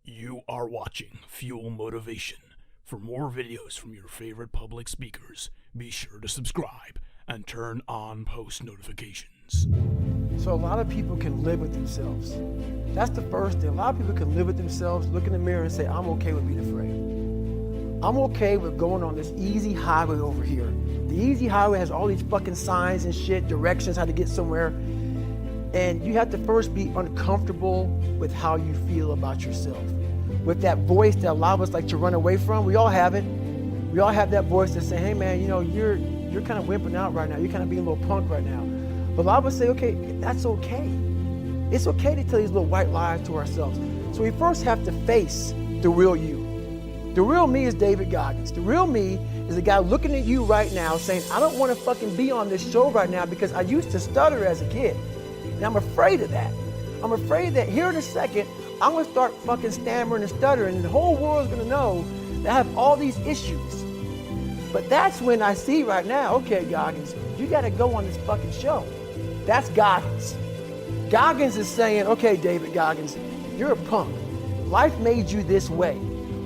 You are watching Fuel Motivation. For more videos from your favorite public speakers, be sure to subscribe and turn on post notifications. So a lot of people can live with themselves. That's the first thing. A lot of people can live with themselves, look in the mirror and say, I'm okay with being afraid. I'm okay with going on this easy highway over here. The easy highway has all these fucking signs and shit, directions, how to get somewhere. And you have to first be uncomfortable with how you feel about yourself. With that voice that a lot of us like to run away from, we all have it. We all have that voice that say, hey man, you know, you're kind of wimping out right now. You're kind of being a little punk right now. But a lot of us say, okay, that's okay. It's okay to tell these little white lies to ourselves. So we first have to face the real you. The real me is David Goggins. The real me is a guy looking at you right now saying, I don't want to fucking be on this show right now because I used to stutter as a kid. And I'm afraid of that. I'm afraid that here in a second, I'm going to start fucking stammering and stuttering and the whole world's going to know that I have all these issues. But that's when I see right now, okay, Goggins, you got to go on this fucking show. That's Goggins. Goggins is saying, okay, David Goggins, you're a punk. Life made you this way.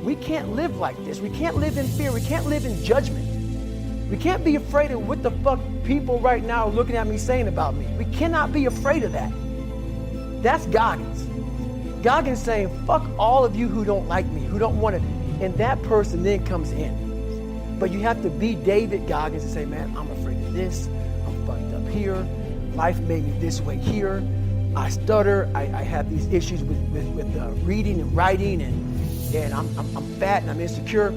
We can't live like this. We can't live in fear. We can't live in judgment. We can't be afraid of what the fuck people right now are looking at me saying about me. We cannot be afraid of that. That's Goggins. Goggins saying, fuck all of you who don't like me, who don't want to. And that person then comes in. But you have to be David Goggins and say, man, I'm afraid of this. I'm fucked up here. Life made me this way here. I stutter. I have these issues with reading and writing, and I'm fat and I'm insecure.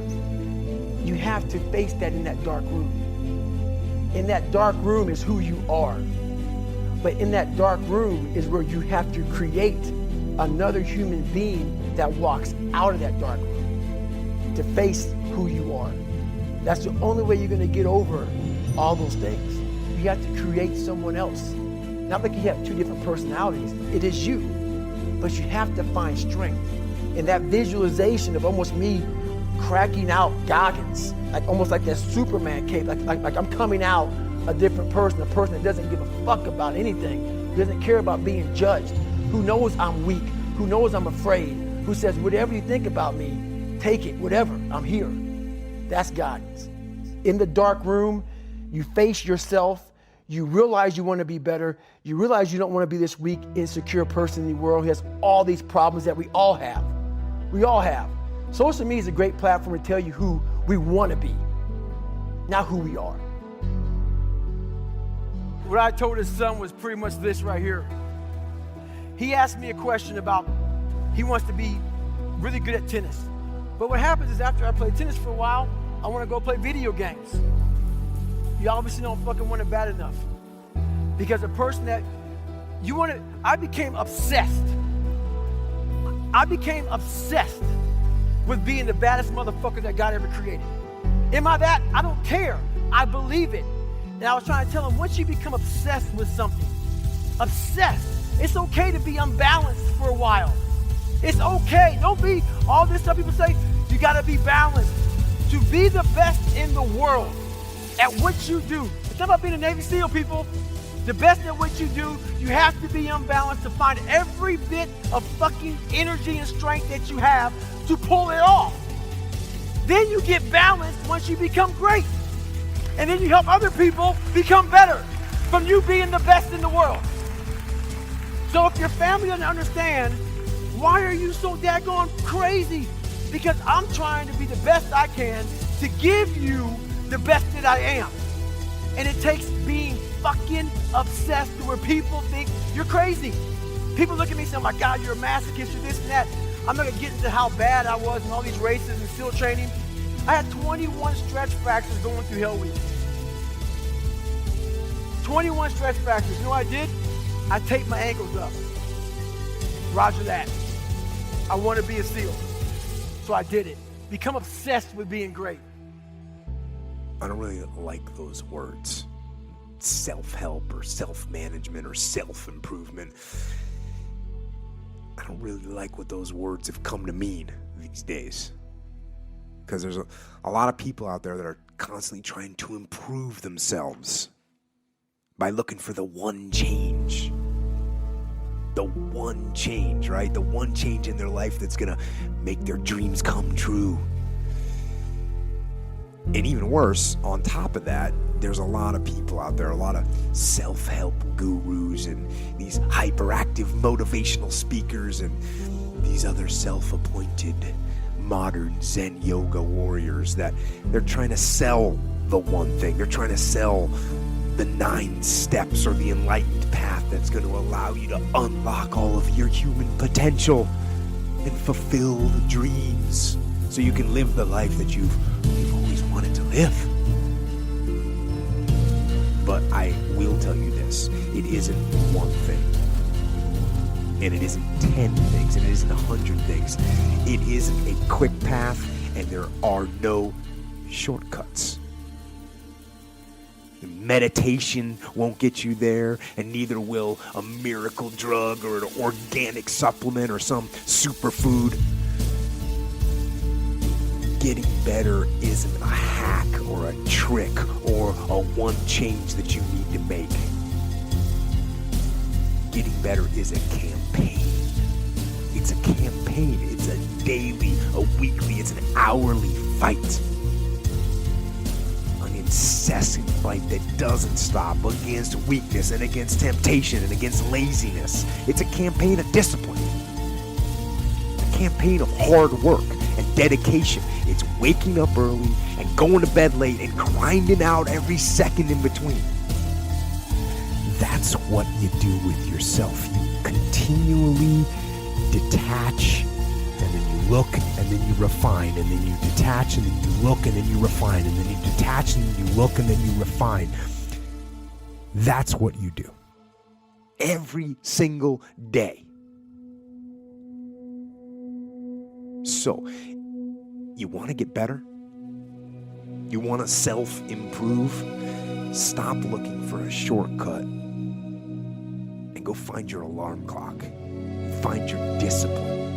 You have to face that in that dark room. In that dark room is who you are. But in that dark room is where you have to create another human being that walks out of that dark room to face who you are. That's the only way you're going to get over all those things. You have to create someone else. Not like you have two different personalities. It is you. But you have to find strength. And that visualization of almost me cracking out Goggins, like almost like that Superman cape, like I'm coming out a different person, a person that doesn't give a fuck about anything, who doesn't care about being judged, who knows I'm weak, who knows I'm afraid, who says, whatever you think about me, take it, whatever, I'm here. That's Goggins. In the dark room, you face yourself, you realize you want to be better, you realize you don't want to be this weak, insecure person in the world who has all these problems that we all have. We all have. Social media is a great platform to tell you who we want to be, not who we are. What I told his son was pretty much this right here. He asked me a question about he wants to be really good at tennis. But what happens is after I play tennis for a while, I want to go play video games. You obviously don't fucking want it bad enough. Because a person that I became obsessed. I became obsessed with being the baddest motherfucker that God ever created. Am I that? I don't care. I believe it. And I was trying to tell him, once you become obsessed with something, obsessed, it's okay to be unbalanced for a while. It's okay. Don't be all this stuff people say, you gotta be balanced. To be the best in the world at what you do. It's not about being a Navy SEAL, people. The best at what you do, you have to be unbalanced to find every bit of fucking energy and strength that you have to pull it off. Then you get balanced once you become great. And then you help other people become better from you being the best in the world. So if your family doesn't understand, why are you so daggone crazy? Because I'm trying to be the best I can to give you the best that I am. And it takes being fucking obsessed to where people think you're crazy. People look at me and say, oh my God, you're a masochist, you're this and that. I'm not gonna get into how bad I was in all these races and SEAL training. I had 21 stretch fractures going through Hell Week. 21 stretch fractures. You know what I did? I taped my ankles up. Roger that. I want to be a SEAL. So I did it. Become obsessed with being great. I don't really like those words. Self-help or self-management or self-improvement. I don't really like what those words have come to mean these days. Because there's a lot of people out there that are constantly trying to improve themselves by looking for the one change. the one change, right? The one change in their life that's gonna make their dreams come true. And even worse, on top of that, there's a lot of people out there, a lot of self-help gurus and these hyperactive motivational speakers and these other self-appointed modern Zen yoga warriors that they're trying to sell the one thing. They're trying to sell the 9 steps or the enlightened path that's going to allow you to unlock all of your human potential and fulfill the dreams so you can live the life that you've always wanted to live. But I will tell you this, it isn't one thing, and it isn't 10 things, and it isn't 100 things. It isn't a quick path, and there are no shortcuts. Meditation won't get you there, and neither will a miracle drug or an organic supplement or some superfood. Getting better isn't a hack or a trick or a one change that you need to make. Getting better is a campaign. It's a campaign. It's a daily, a weekly, it's an hourly fight. An incessant fight that doesn't stop against weakness and against temptation and against laziness. It's a campaign of discipline. A campaign of hard work and dedication. It's waking up early and going to bed late and grinding out every second in between. That's what you do with yourself. You continually detach, and then you look, and then you refine, and then you detach, and then you look, and then you refine, and then you detach, and then you look, and then you refine. That's what you do every single day. So, you want to get better? You want to self-improve? Stop looking for a shortcut and go find your alarm clock. Find your discipline.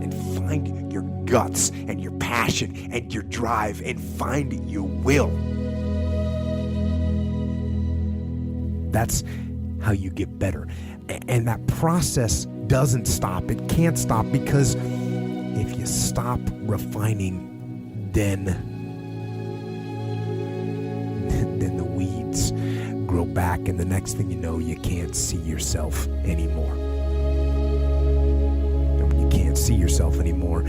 And find your guts and your passion and your drive and find your will. That's how you get better. And that process doesn't stop. It can't stop, because if you stop refining, then the weeds grow back, and the next thing you know, you can't see yourself anymore. And when you can't see yourself anymore,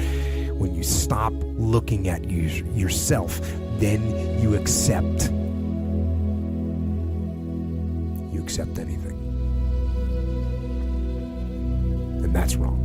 when you stop looking at yourself, then you accept anything. And that's wrong.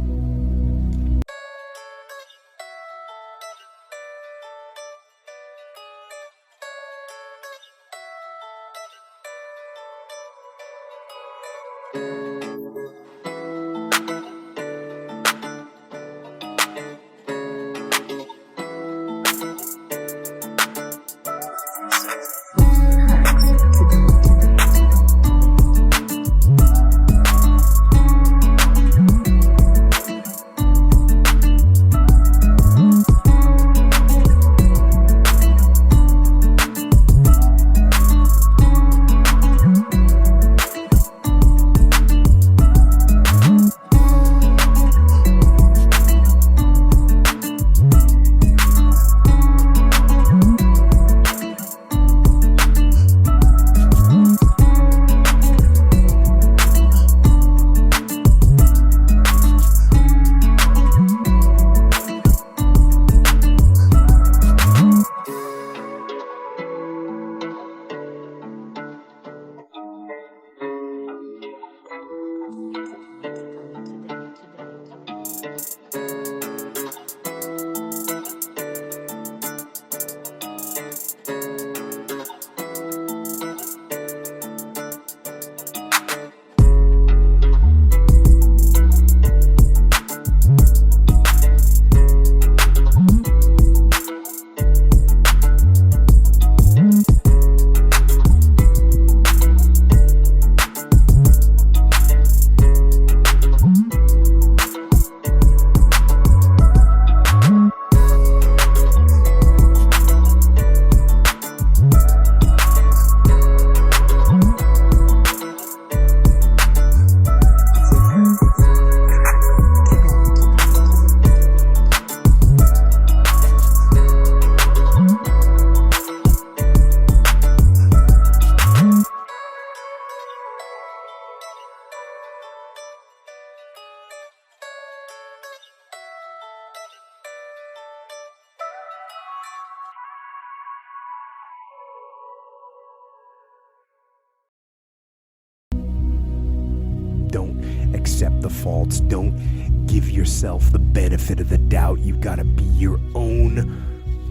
the faults. Don't give yourself the benefit of the doubt. You've got to be your own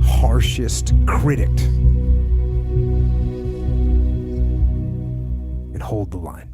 harshest critic. And hold the line.